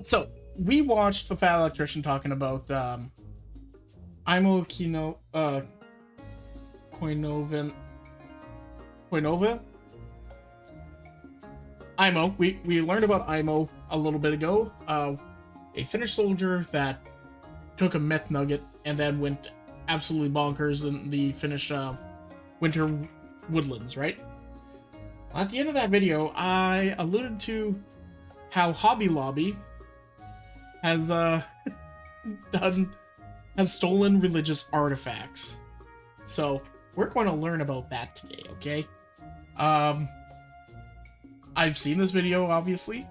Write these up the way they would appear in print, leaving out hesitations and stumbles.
So we watched the Fat Electrician talking about IMO Koinova. IMO. We learned about IMO a little bit ago. A Finnish soldier that took a meth nugget and then went absolutely bonkers in the Finnish winter woodlands, right? At the end of that video, I alluded to how Hobby Lobby has has stolen religious artifacts. So we're going to learn about that today, okay? I've seen this video, obviously,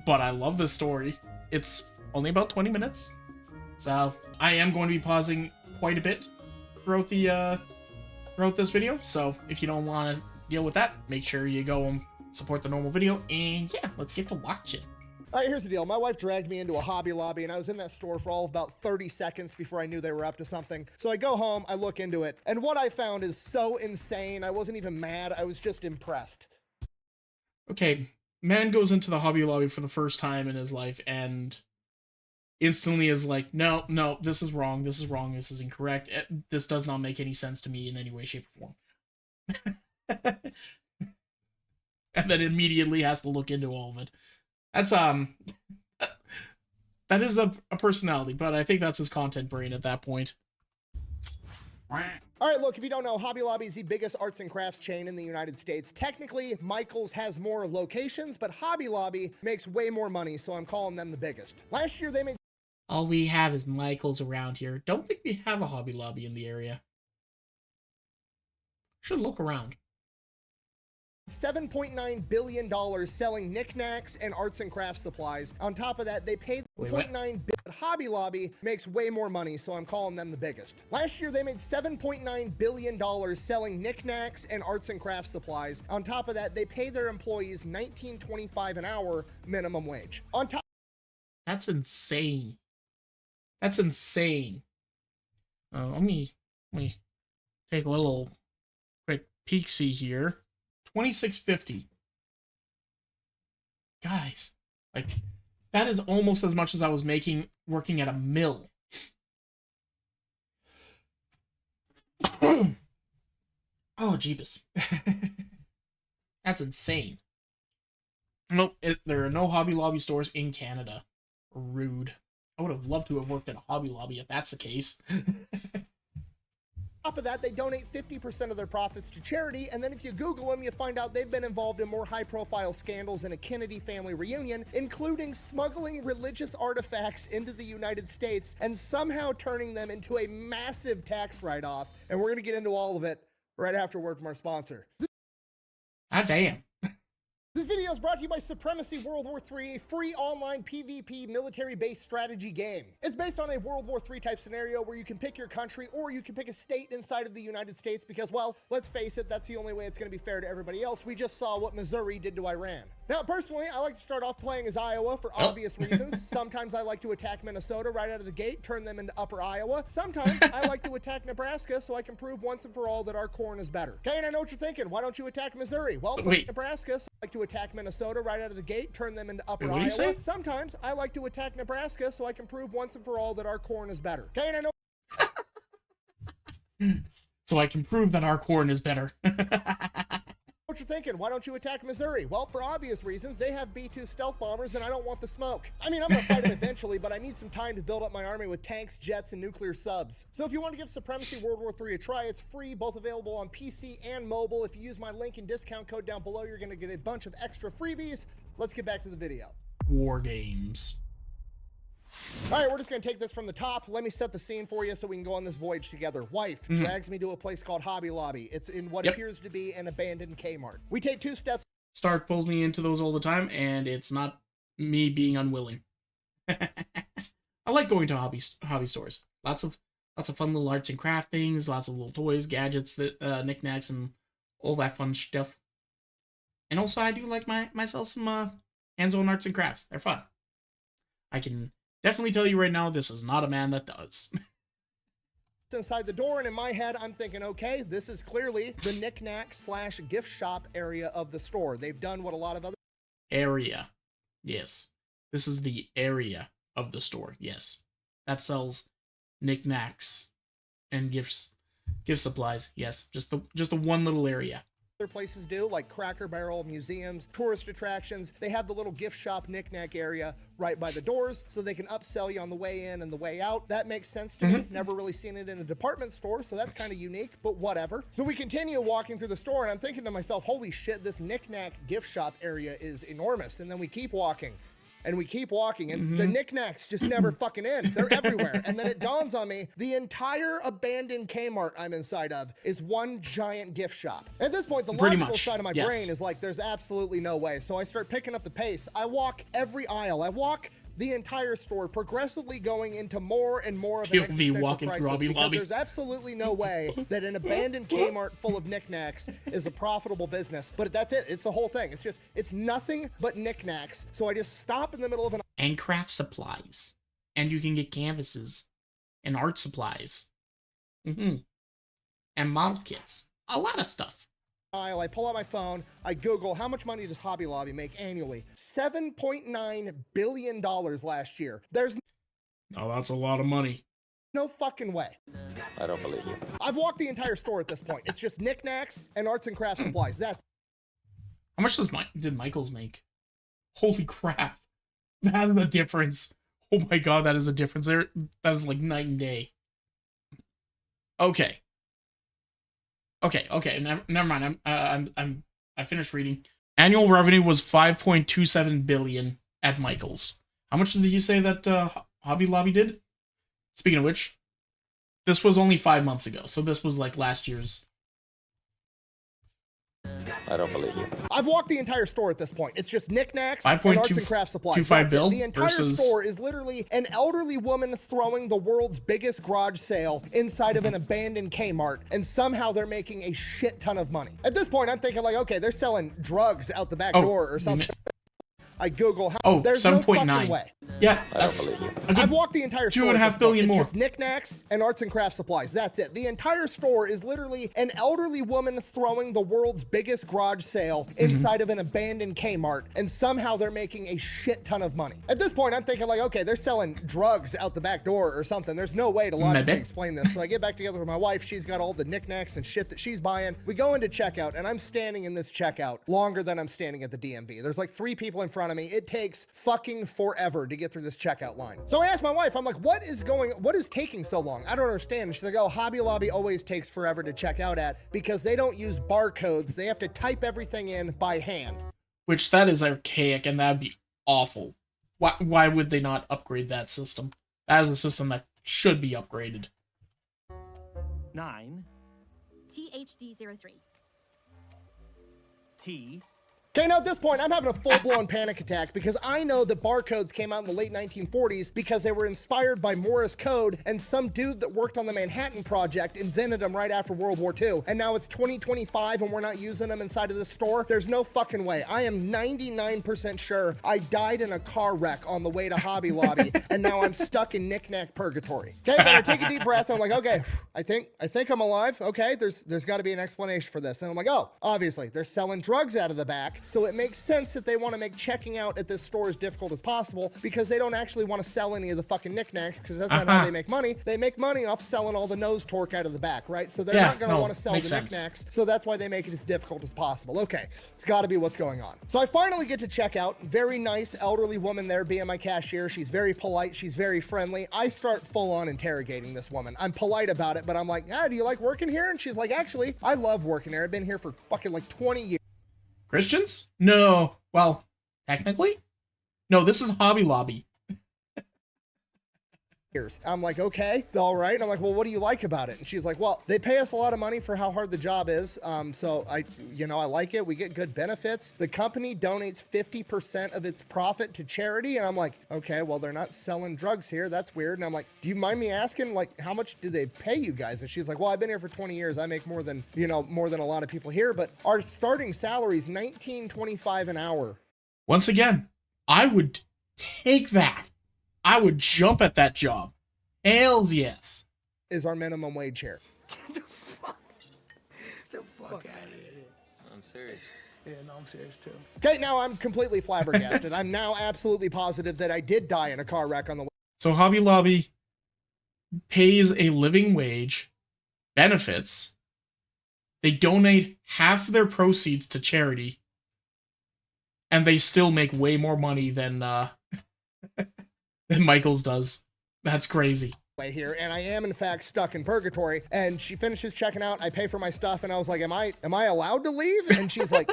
but I love this story. It's only about 20 minutes, so I am going to be pausing quite a bit throughout this video. So if you don't want to deal with that, make sure you go and support the normal video, and yeah, let's get to watching. All right, here's the deal. My wife dragged me into a Hobby Lobby, and I was in that store for all of about 30 seconds before I knew they were up to something. So I go home, I look into it, and what I found is so insane. I wasn't even mad. I was just impressed. Okay, man goes into the Hobby Lobby for the first time in his life and instantly is like, no, this is wrong, this is incorrect, this does not make any sense to me in any way, shape, or form. And then immediately has to look into all of it. That's that is a personality, but I think that's his content brain at that point. All right, look, if you don't know, Hobby Lobby is the biggest arts and crafts chain in the United States. Technically, Michael's has more locations, but Hobby Lobby makes way more money, so I'm calling them the biggest. Last year, they made... All we have is Michael's around here. Don't think we have a Hobby Lobby in the area. Should look around. $7.9 billion selling knickknacks and arts and crafts supplies. On top of that, they paid $0.9 billion. Hobby Lobby makes way more money, so I'm calling them the biggest. Last year, they made $7.9 billion selling knickknacks and arts and crafts supplies. On top of that, they pay their employees $19.25 an hour minimum wage. On top... That's insane. That's insane. Let me take a little quick peek-see here. $26.50. Guys, like, that is almost as much as I was making working at a mill. Oh, jeebus. That's insane. Nope, there are no Hobby Lobby stores in Canada. Rude. I would have loved to have worked at a Hobby Lobby if that's the case. On top of that, they donate 50% of their profits to charity, and then if you Google them, you find out they've been involved in more high-profile scandals than a Kennedy family reunion, including smuggling religious artifacts into the United States and somehow turning them into a massive tax write-off. And we're going to get into all of it right after a word from our sponsor. Ah, damn. This video is brought to you by Supremacy World War III, a free online PvP military-based strategy game. It's based on a World War III type scenario where you can pick your country or you can pick a state inside of the United States because, well, let's face it, that's the only way it's going to be fair to everybody else. We just saw what Missouri did to Iran. Now, personally, I like to start off playing as Iowa for obvious reasons. Sometimes I like to attack Minnesota right out of the gate, turn them into Upper Iowa. Sometimes I like to attack Nebraska so I can prove once and for all that our corn is better. Okay, and I know what you're thinking. Why don't you attack Missouri? Well, Nebraska, so I like to attack Minnesota right out of the gate, turn them into Upper Iowa. Sometimes I like to attack Nebraska so I can prove once and for all that our corn is better. Okay, and I know... So I can prove that our corn is better. What you're thinking, why don't you attack Missouri? Well, for obvious reasons, they have B-2 stealth bombers and I don't want the smoke. I mean, I'm gonna fight them eventually, but I need some time to build up my army with tanks, jets, and nuclear subs. So if you want to give Supremacy World War III a try, it's free, both available on PC and mobile. If you use my link and discount code down below, you're gonna get a bunch of extra freebies. Let's get back to the video. War games. All right, we're just going to take this from the top. Let me set the scene for you so we can go on this voyage together. Wife drags me to a place called Hobby Lobby. It's in what appears to be an abandoned Kmart. We take 2 steps. Stark pulls me into those all the time, and it's not me being unwilling. I like going to hobby stores. Lots of fun little arts and craft things, lots of little toys, gadgets, knickknacks, and all that fun stuff. And also, I do like myself some hands-on arts and crafts. They're fun. I can definitely tell you right now, this is not a man that does. Inside the door, and in my head, I'm thinking, okay, this is clearly the knick-knack / gift shop area of the store. They've done what a lot of other area. Yes. This is the area of the store, yes. That sells knickknacks and gift supplies, yes. Just the one little area. Other places do, like Cracker Barrel, museums, tourist attractions. They have the little gift shop knick-knack area right by the doors, so they can upsell you on the way in and the way out. That makes sense to me. Never really seen it in a department store, so that's kind of unique, but whatever. So we continue walking through the store, and I'm thinking to myself, holy shit, this knick-knack gift shop area is enormous. And then we keep walking. And we keep walking, and the knickknacks just never fucking end. They're everywhere. And then it dawns on me, the entire abandoned Kmart I'm inside of is one giant gift shop. At this point, the logical side of my brain is like, there's absolutely no way. So I start picking up the pace. I walk every aisle. I walk the entire store, progressively going into more and more of an existential crisis, because there's absolutely no way that an abandoned Kmart full of knickknacks is a profitable business. But that's it. It's the whole thing. It's nothing but knickknacks. So I just stop in the middle of an... And craft supplies. And you can get canvases and art supplies. And model kits. A lot of stuff. I pull out my phone, I Google how much money does Hobby Lobby make annually. $7.9 billion last year. There's that's a lot of money. no fucking way. I don't believe you. I've walked the entire store at this point. It's just knickknacks and arts and craft supplies. That's... How much did Michaels make? Holy crap. That is a difference. Oh my god, that is a difference there. That is like night and day. Okay. Never mind. I finished reading. Annual revenue was 5.27 billion at Michaels. How much did you say that Hobby Lobby did? Speaking of which, this was only 5 months ago, so this was like last year's. I don't believe you. I've walked the entire store at this point. It's just knickknacks and 5.25 arts and craft supplies. 25 bill the entire versus... store is literally an elderly woman throwing the world's biggest garage sale inside of an abandoned Kmart, and somehow they're making a shit ton of money. At this point, I'm thinking like, okay, they're selling drugs out the back door or something. I Google how. There's 7.9. No fucking way. Yeah, that's. I've walked the entire store. 2.5 billion more. It's just knickknacks and arts and craft supplies. That's it. The entire store is literally an elderly woman throwing the world's biggest garage sale inside of an abandoned Kmart, and somehow they're making a shit ton of money. At this point, I'm thinking like, okay, they're selling drugs out the back door or something. There's no way to logically explain this. So I get back together with my wife. She's got all the knickknacks and shit that she's buying. We go into checkout, and I'm standing in this checkout longer than I'm standing at the DMV. There's like 3 people in front of me. It takes fucking forever to get through this checkout line. So I asked my wife, I'm like, what is taking so long? I don't understand. And she's like, oh, Hobby Lobby always takes forever to check out at because they don't use barcodes. They have to type everything in by hand. Which that is archaic, and that'd be awful. Why would they not upgrade that system? That is a system that should be upgraded. 9 THD03 T. Okay, now at this point, I'm having a full-blown panic attack because I know that barcodes came out in the late 1940s because they were inspired by Morse code, and some dude that worked on the Manhattan Project invented them right after World War II. And now it's 2025 and we're not using them inside of this store. There's no fucking way. I am 99% sure I died in a car wreck on the way to Hobby Lobby, and now I'm stuck in knick-knack purgatory. Okay, then I take a deep breath. And I'm like, okay, I think I'm alive. Okay, there's got to be an explanation for this. And I'm like, oh, obviously they're selling drugs out of the back. So it makes sense that they want to make checking out at this store as difficult as possible because they don't actually want to sell any of the fucking knickknacks because that's not how they make money. They make money off selling all the nose torque out of the back, right? So they're not going to want to sell the knickknacks. So that's why they make it as difficult as possible. Okay, it's got to be what's going on. So I finally get to check out. Very nice elderly woman there being my cashier. She's very polite. She's very friendly. I start full on interrogating this woman. I'm polite about it, but I'm like, do you like working here? And she's like, actually, I love working here. I've been here for fucking like 20 years. Christians? No. Well, technically? No, this is Hobby Lobby. I'm like, okay, all right. I'm like, well, what do you like about it? And she's like, well, they pay us a lot of money for how hard the job is. So I like it. We get good benefits. The company donates 50% of its profit to charity. And I'm like, okay, well, they're not selling drugs here. That's weird. And I'm like, do you mind me asking, like, how much do they pay you guys? And she's like, well, I've been here for 20 years. I make more than a lot of people here, but our starting salary is $19.25 an hour. Once again, I would take that. I would jump at that job. Hells yes. Is our minimum wage here. The fuck out of here. I'm serious. Yeah, no, I'm serious too. Okay, now I'm completely flabbergasted. I'm now absolutely positive that I did die in a car wreck on the way. So Hobby Lobby pays a living wage, benefits, they donate half their proceeds to charity, and they still make way more money than than Michaels does. That's crazy. Here, and I am in fact stuck in purgatory. And she finishes checking out. I pay for my stuff, and I was like, "Am I allowed to leave?" And she's like,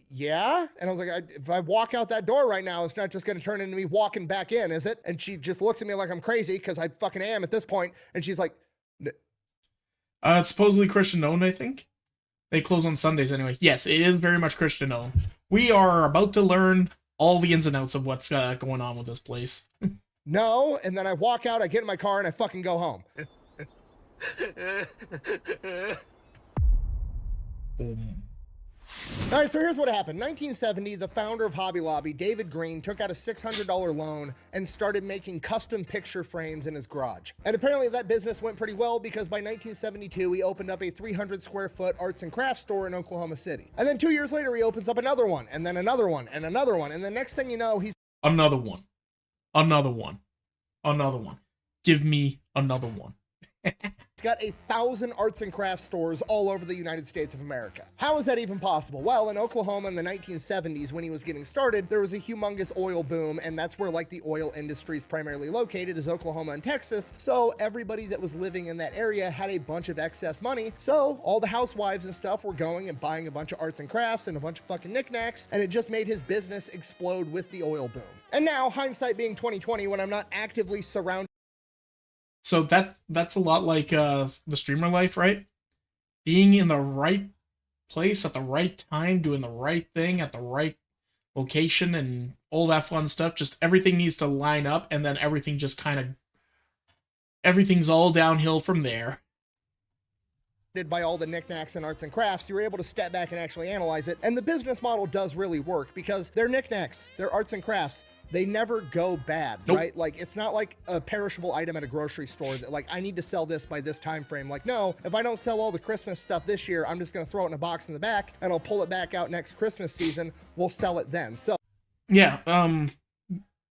"Yeah." And I was like, "If I walk out that door right now, it's not just going to turn into me walking back in, is it?" And she just looks at me like I'm crazy because I fucking am at this point. And she's like, It's supposedly Christian owned, I think. They close on Sundays anyway. Yes, it is very much Christian owned. We are about to learn all the ins and outs of what's going on with this place. "No." And then I walk out, I get in my car, and I fucking go home. All right, so here's what happened. 1970, the founder of Hobby Lobby, David Green, took out a $600 loan and started making custom picture frames in his garage. And apparently that business went pretty well because by 1972, he opened up a 300 square foot arts and crafts store in Oklahoma City. And then 2 years later, he opens up another one, and then another one, and another one. And the next thing you know, he's Another one. Another one. Another one. Give me another one. got 1,000 arts and crafts stores all over the United States of America. How is that even possible? Well, in Oklahoma in the 1970s, when he was getting started, there was a humongous oil boom, and that's where like the oil industry is primarily located, is Oklahoma and Texas. So everybody that was living in that area had a bunch of excess money. So all the housewives and stuff were going and buying a bunch of arts and crafts and a bunch of fucking knickknacks, and it just made his business explode with the oil boom. And now, hindsight being 2020, when I'm not actively surrounded. So that's a lot like the streamer life, right? Being in the right place at the right time, doing the right thing at the right location, and all that fun stuff. Just everything needs to line up, and then everything just everything's all downhill from there. By all the knickknacks and arts and crafts, you're able to step back and actually analyze it. And the business model does really work because they're knickknacks, they're arts and crafts. They never go bad, Nope. right? Like, it's not like a perishable item at a grocery store that, like, I need to sell this by this time frame. Like, no, if I don't sell all the Christmas stuff this year, I'm just going to throw it in a box in the back, and I'll pull it back out next Christmas season. We'll sell it then. So, Yeah,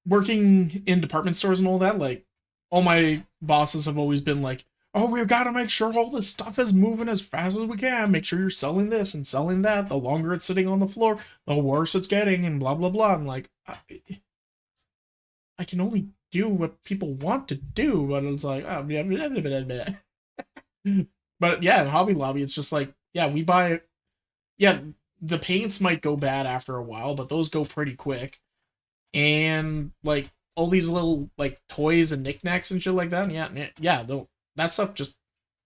working in department stores and all that, like, all my bosses have always been like, oh, we've got to make sure all this stuff is moving as fast as we can. Make sure you're selling this and selling that. The longer it's sitting on the floor, the worse it's getting, and blah, blah, blah. I'm like, I can only do what people want to do, but it's like, oh, blah, blah, blah, blah, blah. But yeah, in Hobby Lobby, it's just like, yeah, we buy, yeah, the paints might go bad after a while, but those go pretty quick. And like all these little like toys and knickknacks and shit like that, that stuff just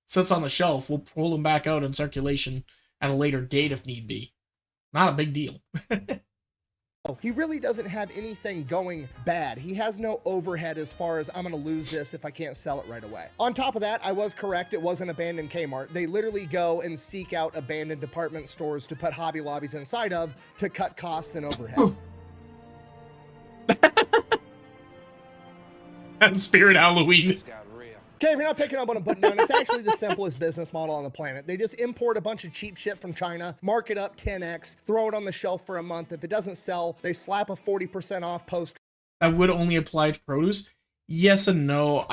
sits on the shelf. We'll pull them back out in circulation at a later date if need be. Not a big deal. he really doesn't have anything going bad. He has no overhead as far as I'm going to lose this if I can't sell it right away. On top of that, I was correct. It was an abandoned Kmart. They literally go and seek out abandoned department stores to put Hobby Lobbies inside of to cut costs and overhead. And Spirit Halloween. Okay, if you're not picking up what I'm putting down, it's actually the simplest business model on the planet. They just import a bunch of cheap shit from China, mark it up 10x, throw it on the shelf for a month. If it doesn't sell, they slap a 40% off post. That would only apply to produce. Yes and no.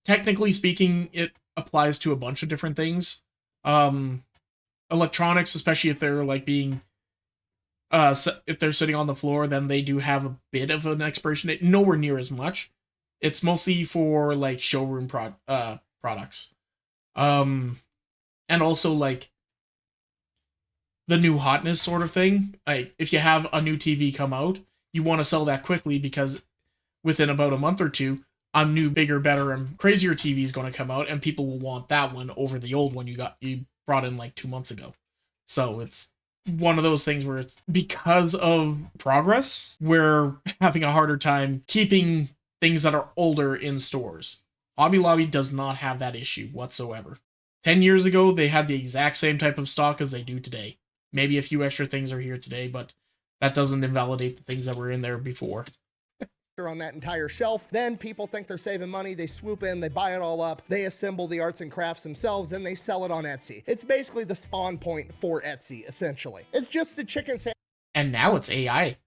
Technically speaking, it applies to a bunch of different things. Electronics, especially if they're like being, if they're sitting on the floor, then they do have a bit of an expiration date. Nowhere near as much. It's mostly for like showroom products. And also like the new hotness sort of thing. Like if you have a new TV come out, you want to sell that quickly because within about a month or two, a new, bigger, better, and crazier TV is going to come out, and people will want that one over the old one you brought in like 2 months ago. So it's one of those things where it's because of progress, we're having a harder time keeping things that are older in stores. Hobby Lobby does not have that issue whatsoever. 10 years ago, they had the exact same type of stock as they do today. Maybe a few extra things are here today, but that doesn't invalidate the things that were in there before. on that entire shelf. Then people think they're saving money. They swoop in, they buy it all up, they assemble the arts and crafts themselves, and they sell it on Etsy. It's basically the spawn point for Etsy, essentially. It's just the chicken And now it's AI.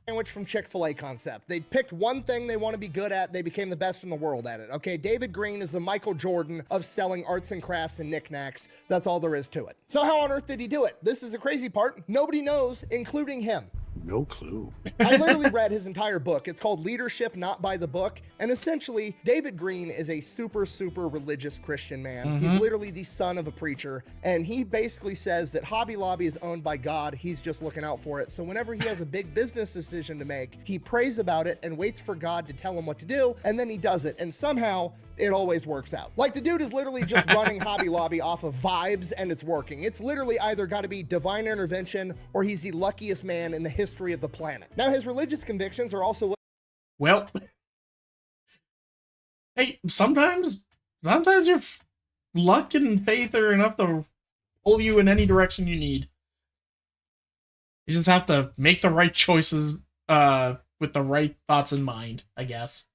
sandwich from Chick-fil-A concept. They picked one thing they want to be good at, they became the best in the world at it. Okay, David Green is the Michael Jordan of selling arts and crafts and knickknacks. That's all there is to it. So how on earth did he do it? This is the crazy part. Nobody knows, including him. No clue. I literally read his entire book. It's called Leadership Not by the Book. And essentially, David Green is a super religious Christian man. He's literally the son of a preacher. And he basically says that Hobby Lobby is owned by God. He's just looking out for it. So whenever he has a big business decision to make, he prays about it and waits for God to tell him what to do. And then he does it. And somehow, it always works out. Like, the dude is literally just running Hobby Lobby off of vibes, and it's working. It's literally either got to be divine intervention or he's the luckiest man in the history of the planet. Now, his religious convictions are also... Well, hey, sometimes your luck and faith are enough to pull you in any direction you need. You just have to make the right choices with the right thoughts in mind, I guess.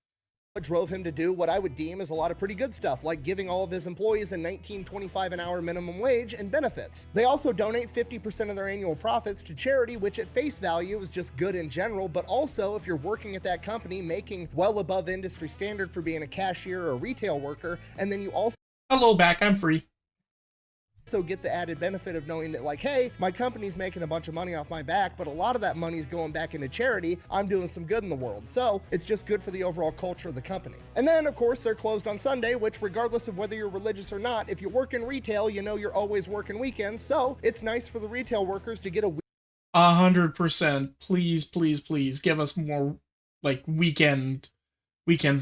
Drove him to do what I would deem as a lot of pretty good stuff, like giving all of his employees a $19.25 an hour minimum wage and benefits. They also donate 50% of their annual profits to charity, which at face value is just good in general, but also if you're working at that company making well above industry standard for being a cashier or a retail worker, and then you also Hello back, I'm free. get the added benefit of knowing that, like, hey, my company's making a bunch of money off my back, but a lot of that money is going back into charity. I'm doing some good in the world. So it's just good for the overall culture of the company. And then, of course, they're closed on Sunday, which regardless of whether you're religious or not, if you work in retail, you know you're always working weekends. So it's nice for the retail workers to get a 100%. Please give us more, like, weekends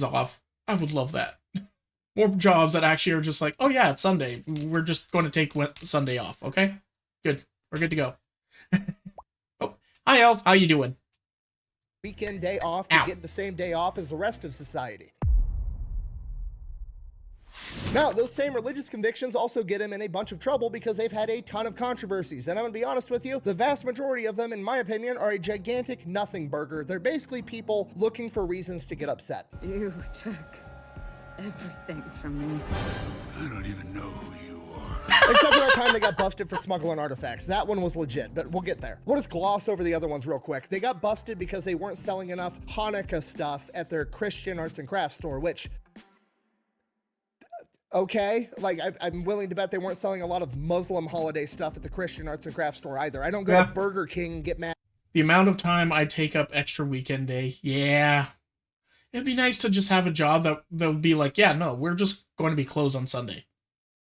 off. I would love that. More jobs that actually are just like, oh yeah, it's Sunday. We're just going to take Sunday off, okay? Good. We're good to go. Oh, hi, Elf. How you doing? weekend day off to get the same day off as the rest of society. Now, those same religious convictions also get him in a bunch of trouble because they've had a ton of controversies. And I'm gonna be honest with you, the vast majority of them, in my opinion, are a gigantic nothing burger. They're basically people looking for reasons to get upset. You took everything from me. I don't even know who you are. Except for that time they got busted for smuggling artifacts. That one was legit, but we'll get there. We'll just gloss over the other ones real quick. They got busted because they weren't selling enough Hanukkah stuff at their Christian arts and crafts store, which... okay, like I'm willing to bet they weren't selling a lot of Muslim holiday stuff at the Christian arts and crafts store either. I don't go to Burger King and get mad. The amount of time I take up extra weekend day, yeah. It'd be nice to just have a job that would be like, yeah, no, we're just going to be closed on Sunday.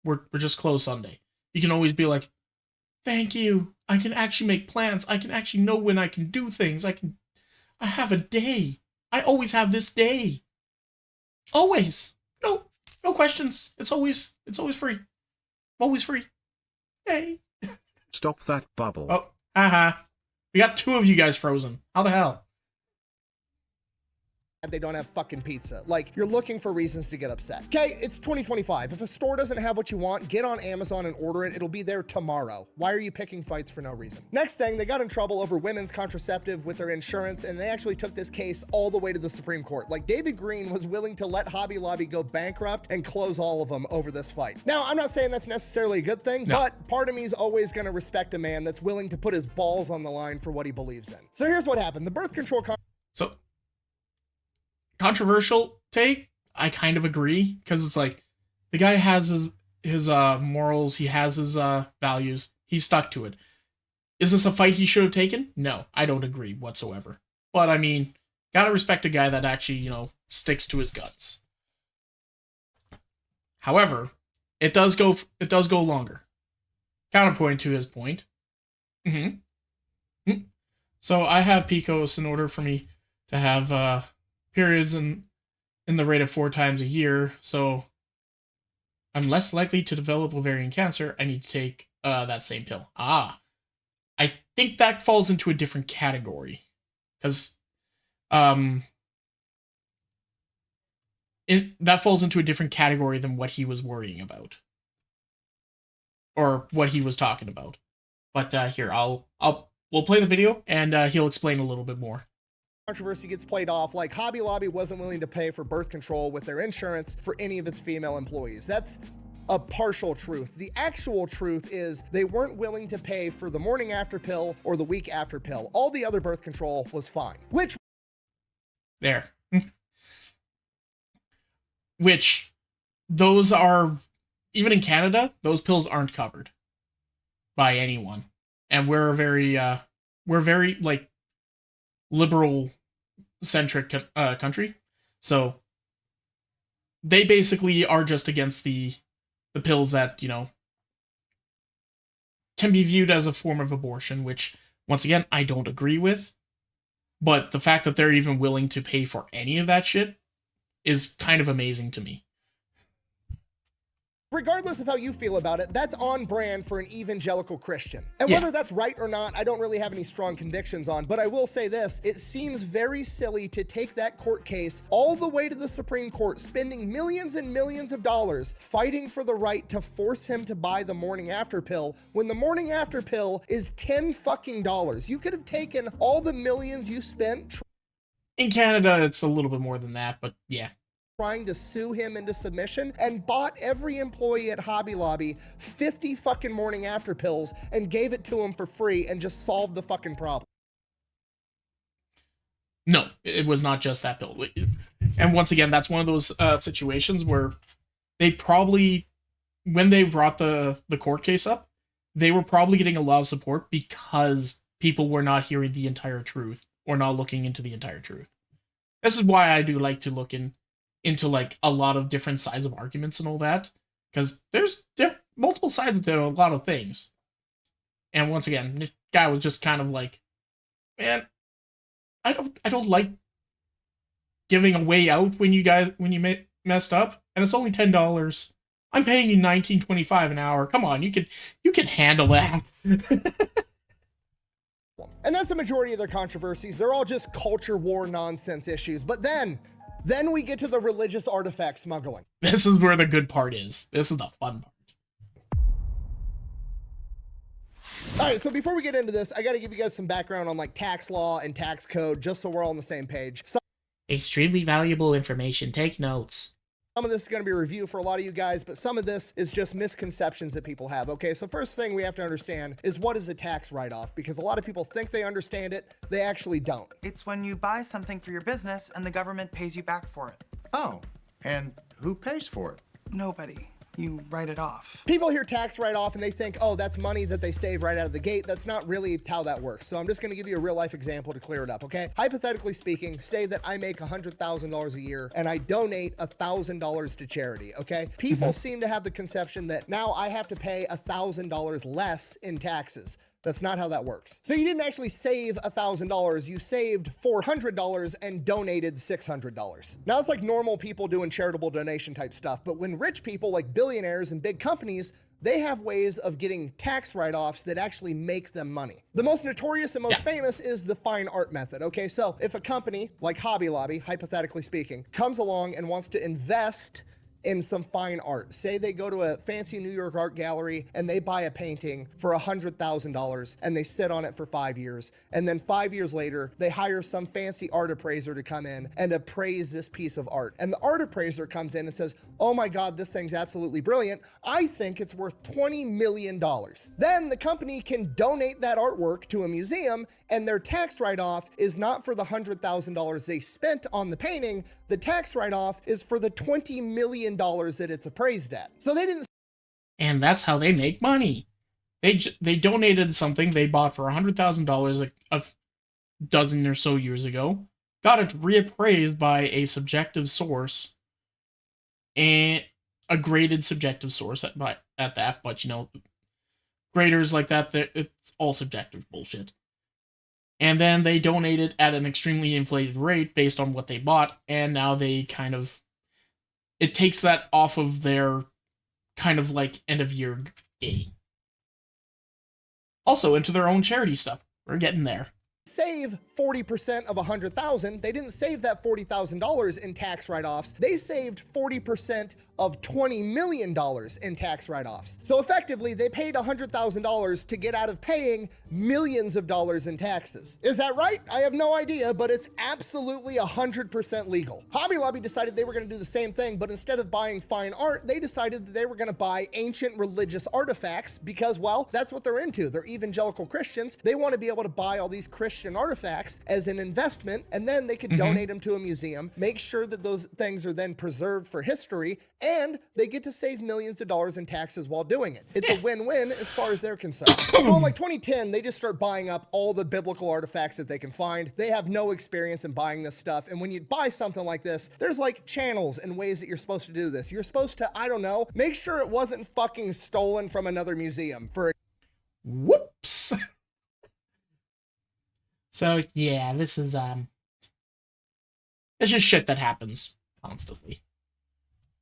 We're just closed Sunday. You can always be like, thank you. I can actually make plans. I can actually know when I can do things. I have a day. I always have this day. Always. No questions. It's always free. Always free. Yay. Stop that bubble. Oh, haha. We got two of you guys frozen. How the hell? They don't have fucking pizza. Like, you're looking for reasons to get upset. Okay, it's 2025. If a store doesn't have what you want, get on Amazon and order it. It'll be there tomorrow. Why are you picking fights for no reason? Next thing, they got in trouble over women's contraceptive with their insurance, and they actually took this case all the way to the Supreme Court. Like, David Green was willing to let Hobby Lobby go bankrupt and close all of them over this fight. Now, I'm not saying that's necessarily a good thing, but part of me is always going to respect a man that's willing to put his balls on the line for what he believes in. So here's what happened. The birth control Controversial take, I kind of agree, because it's like the guy has his morals, he has his values, he's stuck to it. Is this a fight he should have taken? No, I don't agree whatsoever. But I mean, gotta respect a guy that actually, sticks to his guts. However, it does go longer. Counterpoint to his point. So I have PCOS in order for me to have periods in the rate of 4 times a year, so I'm less likely to develop ovarian cancer. I need to take that same pill. I think that falls into a different category, because that falls into a different category than what he was worrying about, or what he was talking about. But here, we'll play the video and he'll explain a little bit more. controversy gets played off like Hobby Lobby wasn't willing to pay for birth control with their insurance for any of its female employees. That's a partial truth. The actual truth is they weren't willing to pay for the morning after pill or the week after pill. All the other birth control was fine. There. Which, those are, even in Canada, those pills aren't covered by anyone. And we're a very, like, liberal-centric country. So, they basically are just against the pills that, you know, can be viewed as a form of abortion, which, once again, I don't agree with. But the fact that they're even willing to pay for any of that shit is kind of amazing to me. Regardless of how you feel about it, that's on brand for an evangelical Christian. And Yeah. whether that's right or not, I don't really have any strong convictions on, but I will say this, it seems very silly to take that court case all the way to the Supreme Court, spending millions and millions of dollars fighting for the right to force him to buy the morning after pill, when the morning after pill is $10 fucking. You could have taken all the millions you spent In Canada, it's a little bit more than that, but yeah. trying to sue him into submission and bought every employee at Hobby Lobby 50 fucking morning after pills and gave it to him for free and just solved the fucking problem. No, it was not just that pill. And once again, that's one of those situations where they probably, when they brought the court case up, they were probably getting a lot of support because people were not hearing the entire truth or not looking into the entire truth. This is why I do like to look into like a lot of different sides of arguments and all that, because there are multiple sides to a lot of things. And once again, this guy was just kind of like, man, I don't like giving a way out when you messed up, and it's only $10. I'm paying you $19.25 an hour. Come on, you can handle that. And that's the majority of their controversies. They're all just culture war nonsense issues. But then we get to the religious artifact smuggling. This is where the good part is. This is the fun part. All right, so before we get into this, I got to give you guys some background on like tax law and tax code, just so we're all on the same page. Extremely valuable information. Take notes. Some of this is going to be a review for a lot of you guys, but some of this is just misconceptions that people have. Okay, so first thing we have to understand is what is a tax write-off? Because a lot of people think they understand it, they actually don't. It's when you buy something for your business and the government pays you back for it. Oh, and who pays for it? Nobody. You write it off. People hear tax write-off and they think, oh, that's money that they save right out of the gate. That's not really how that works. So I'm just gonna give you a real life example to clear it up, okay? Hypothetically speaking, say that I make $100,000 a year and I donate $1,000 to charity, okay? People seem to have the conception that now I have to pay $1,000 less in taxes. That's not how that works. So you didn't actually save $1,000, you saved $400 and donated $600. Now it's like normal people doing charitable donation type stuff, but when rich people like billionaires and big companies, they have ways of getting tax write-offs that actually make them money. The most notorious and most famous is the fine art method, okay? So if a company like Hobby Lobby, hypothetically speaking, comes along and wants to invest in some fine art. Say they go to a fancy New York art gallery and they buy a painting for $100,000 and they sit on it for 5 years. And then 5 years later, they hire some fancy art appraiser to come in and appraise this piece of art. And the art appraiser comes in and says, oh my God, this thing's absolutely brilliant. I think it's worth $20 million. Then the company can donate that artwork to a museum and their tax write-off is not for the $100,000 they spent on the painting. The tax write-off is for the $20 million that it's appraised at. So they didn't. And that's how they make money. They donated something they bought for $100,000 a dozen or so years ago, got it reappraised by a subjective source, and a graded subjective source at that. But you know, graders like that, it's all subjective bullshit. And then they donate it at an extremely inflated rate based on what they bought, and now they kind of, it takes that off of their kind of like end of year gain. Also into their own charity stuff. We're getting there. Save 40% of 100,000, they didn't save that $40,000 in tax write-offs. They saved 40% of $20 million in tax write-offs. So effectively, they paid $100,000 to get out of paying millions of dollars in taxes. Is that right? I have no idea, but it's absolutely 100% legal. Hobby Lobby decided they were going to do the same thing, but instead of buying fine art, they decided that they were going to buy ancient religious artifacts because, well, that's what they're into. They're evangelical Christians. They want to be able to buy all these Christian artifacts as an investment, and then they could donate them to a museum, make sure that those things are then preserved for history, and they get to save millions of dollars in taxes while doing it. It's a win-win as far as they're concerned. So in like 2010, they just start buying up all the biblical artifacts that they can find. They have no experience in buying this stuff. And when you buy something like this, there's like channels and ways that you're supposed to do this. You're supposed to, I don't know, make sure it wasn't fucking stolen from another museum. Whoops. So yeah, this is it's just shit that happens constantly.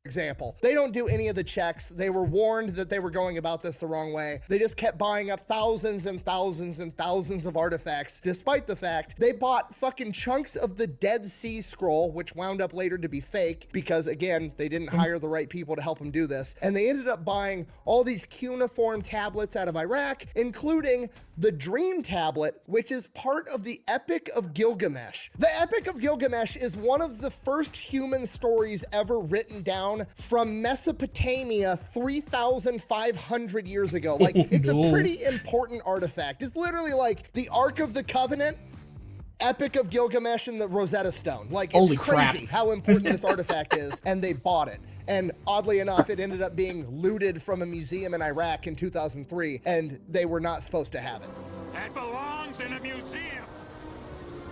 Example, they don't do any of the checks. They were warned that they were going about this the wrong way. They just kept buying up thousands and thousands and thousands of artifacts, despite the fact they bought fucking chunks of the Dead Sea Scroll, which wound up later to be fake because, again, they didn't hire the right people to help them do this. And they ended up buying all these cuneiform tablets out of Iraq, including the Dream Tablet, which is part of the Epic of Gilgamesh. The Epic of Gilgamesh is one of the first human stories ever written down from Mesopotamia 3,500 years ago. Like, it's a pretty important artifact. It's literally like the Ark of the Covenant, Epic of Gilgamesh, and the Rosetta Stone. Like, it's Holy crazy crap. how important this artifact is, and they bought it. And oddly enough, it ended up being looted from a museum in Iraq in 2003, and they were not supposed to have it. That belongs in a museum.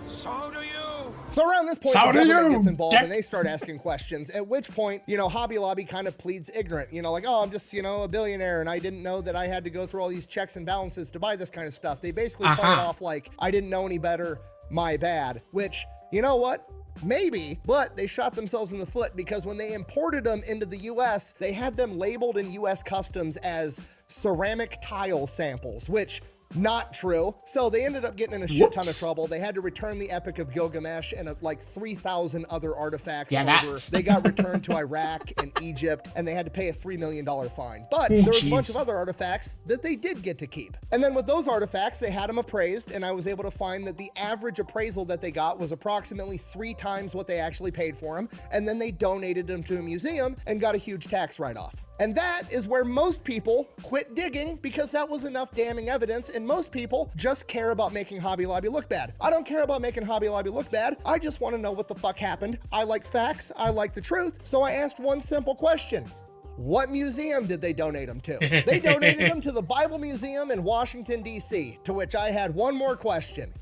So do you. So around this point, So the do government you, gets involved dick. and they start asking questions, at which point, you know, Hobby Lobby kind of pleads ignorant. You know, like, oh, I'm just, you know, a billionaire and I didn't know that I had to go through all these checks and balances to buy this kind of stuff. They basically play it off like, I didn't know any better, my bad. Which, you know what? Maybe, but they shot themselves in the foot because when they imported them into the US, they had them labeled in US Customs as ceramic tile samples, which not true. So they ended up getting in a shit ton of trouble. They had to return the Epic of Gilgamesh and like 3,000 other artifacts over. They got returned to Iraq and Egypt, and they had to pay a $3 million fine. But there was a bunch of other artifacts that they did get to keep. And then with those artifacts, they had them appraised, and I was able to find that the average appraisal that they got was approximately 3 times what they actually paid for them. And then they donated them to a museum and got a huge tax write-off. And that is where most people quit digging because that was enough damning evidence, and most people just care about making Hobby Lobby look bad. I don't care about making Hobby Lobby look bad. I just want to know what the fuck happened. I like facts. I like the truth. So I asked one simple question. What museum did they donate them to? They donated them to the Bible Museum in Washington, D.C., to which I had one more question.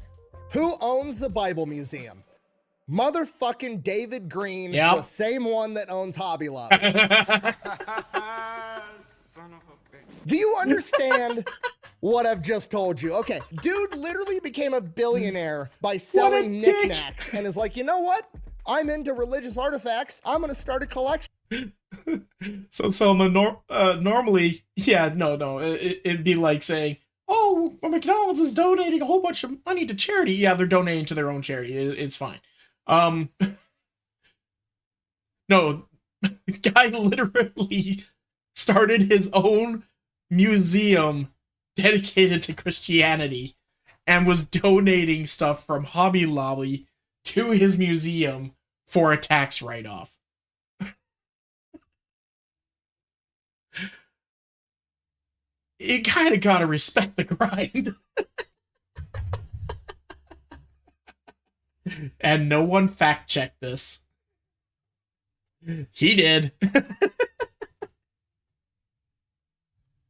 Who owns the Bible Museum? Motherfucking David Green, the same one that owns Hobby Lobby. Do you understand what I've just told you? Okay, dude literally became a billionaire by selling knick-knacks and is like, you know what? I'm into religious artifacts. I'm going to start a collection. So Selma, normally, it'd be like saying, oh, well, McDonald's is donating a whole bunch of money to charity. Yeah, they're donating to their own charity. It's fine. No, guy literally started his own museum dedicated to Christianity and was donating stuff from Hobby Lobby to his museum for a tax write-off. You kind of gotta respect the grind. And no one fact-checked this. He did.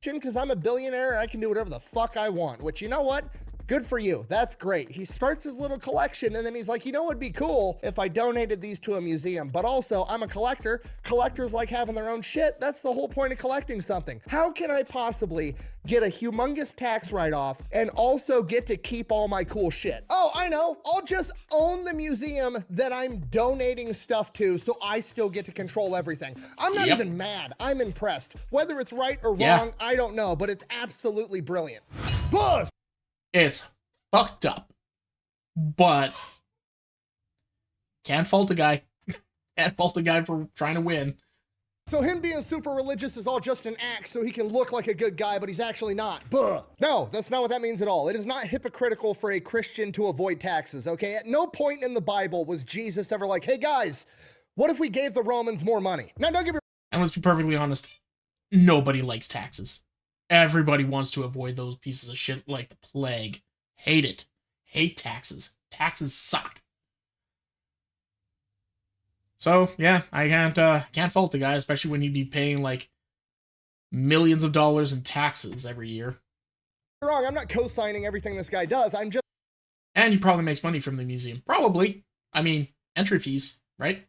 Because I'm a billionaire and I can do whatever the fuck I want, which, you know what? Good for you. That's great. He starts his little collection and then he's like, you know what would be cool if I donated these to a museum, but also I'm a collector. Collectors like having their own shit. That's the whole point of collecting something. How can I possibly get a humongous tax write-off and also get to keep all my cool shit? Oh, I know. I'll just own the museum that I'm donating stuff to so I still get to control everything. I'm not even mad. I'm impressed. Whether it's right or wrong, I don't know, but it's absolutely brilliant. Boss! It's fucked up. But can't fault the guy. Can't fault the guy for trying to win. So him being super religious is all just an act so he can look like a good guy, but he's actually not. Buh. No, that's not what that means at all. It is not hypocritical for a Christian to avoid taxes, okay? At no point in the Bible was Jesus ever like, hey guys, what if we gave the Romans more money? Now, don't get me. And let's be perfectly honest, nobody likes taxes. Everybody wants to avoid those pieces of shit like the plague. Hate it. Hate taxes. Taxes suck. So, yeah, I can't fault the guy, especially when he'd be paying, like, millions of dollars in taxes every year. Wrong, I'm not co-signing everything this guy does. I'm just And he probably makes money from the museum. Probably. I mean, entry fees, right?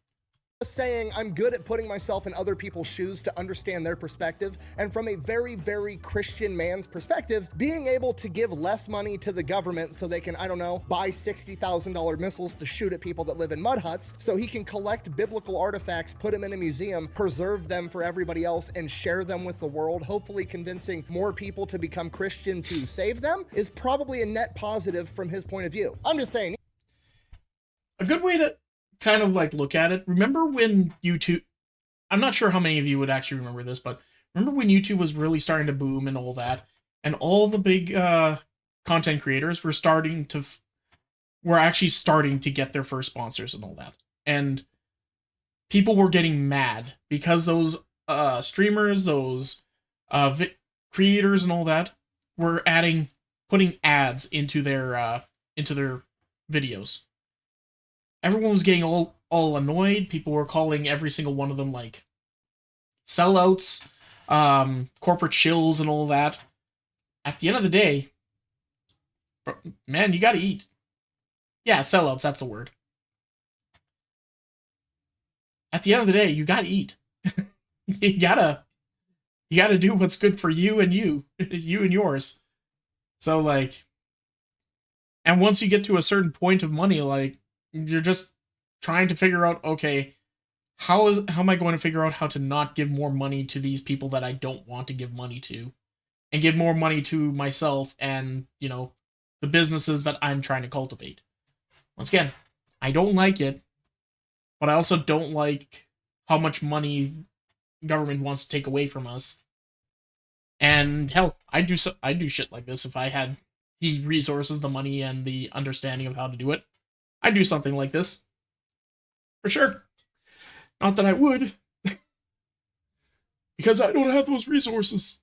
saying I'm good at putting myself in other people's shoes to understand their perspective, and from a very, very Christian man's perspective, being able to give less money to the government so they can, I don't know, buy $60,000 missiles to shoot at people that live in mud huts, so he can collect biblical artifacts, put them in a museum, preserve them for everybody else, and share them with the world, hopefully convincing more people to become Christian to save them, is probably a net positive from his point of view. I'm just saying. A good way to kind of like look at it. Remember when YouTube, I'm not sure how many of you would actually remember this, but remember when YouTube was really starting to boom and all that, and all the big content creators were actually starting to get their first sponsors and all that, and people were getting mad because those streamers, those creators and all that were putting ads into their videos. Everyone was getting all annoyed. People were calling every single one of them like sellouts, corporate shills, and all that. At the end of the day, man, you gotta eat. Yeah, sellouts, that's the word. At the end of the day, you gotta eat. you gotta do what's good for you and you and yours. So like, and once you get to a certain point of money, like, you're just trying to figure out, okay, how am I going to figure out how to not give more money to these people that I don't want to give money to, and give more money to myself and, you know, the businesses that I'm trying to cultivate. Once again, I don't like it, but I also don't like how much money government wants to take away from us. And hell, I'd do shit like this if I had the resources, the money, and the understanding of how to do it. I'd do something like this. For sure. Not that I would. Because I don't have those resources.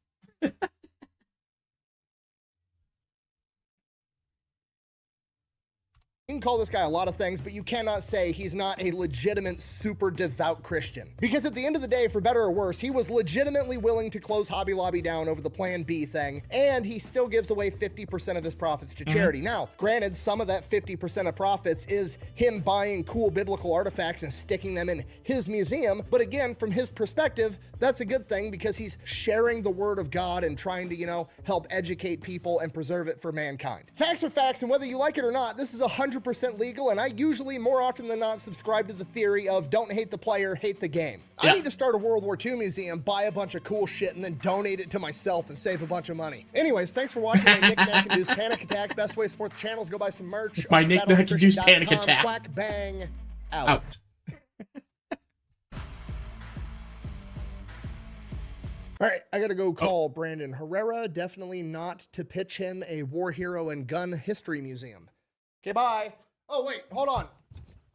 You can call this guy a lot of things, but you cannot say he's not a legitimate, super devout Christian. Because at the end of the day, for better or worse, he was legitimately willing to close Hobby Lobby down over the Plan B thing, and he still gives away 50% of his profits to charity. Now, granted, some of that 50% of profits is him buying cool biblical artifacts and sticking them in his museum, but again, from his perspective, that's a good thing because he's sharing the word of God and trying to, you know, help educate people and preserve it for mankind. Facts are facts, and whether you like it or not, this is 100% legal, and I usually, more often than not, subscribe to the theory of don't hate the player, hate the game. Yeah. I need to start a World War II museum, buy a bunch of cool shit, and then donate it to myself and save a bunch of money. Anyways, thanks for watching my knick-knack induced panic attack. Best way to support the channel is go buy some merch. My knick-knack induced panic attack. Quack bang out. All right, I gotta go call Brandon Herrera. Definitely not to pitch him a war hero and gun history museum. Okay, bye. Oh, wait, hold on.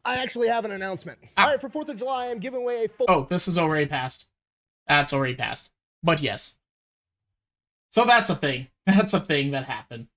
I actually have an announcement. All right, for 4th of July, I'm giving away a full... Oh, this is already passed. That's already passed. But yes. So that's a thing. That's a thing that happened.